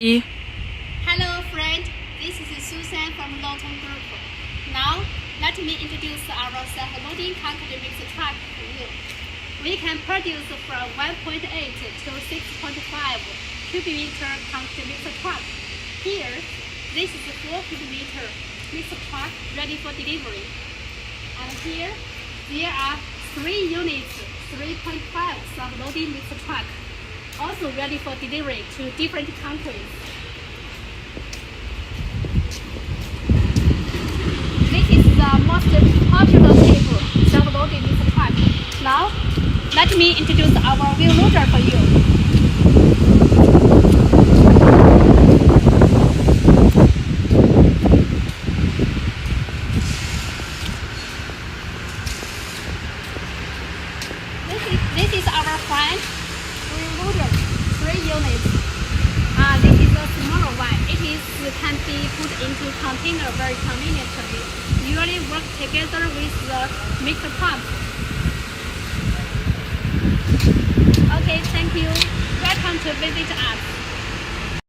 Hello friend, this is Susan from Lawton Group. Now, let me introduce our self-loading concrete mixer truck to you. We can produce from 1.8 to 6.5 cubic meter concrete mixer truck. Here, this is a 4 cubic meter mixer truck ready for delivery. And here, there are 3 units, 3.5 self-loading mixer truck, also ready for delivery to different countries. This is the most popular type self-loading mixer truck. Now, let me introduce our wheel loader for you. This is our front wheel loader, 3 units. This is a smaller one. Can be put into container very conveniently. Usually work together with the mixer pump. Okay, thank you. Welcome to visit us.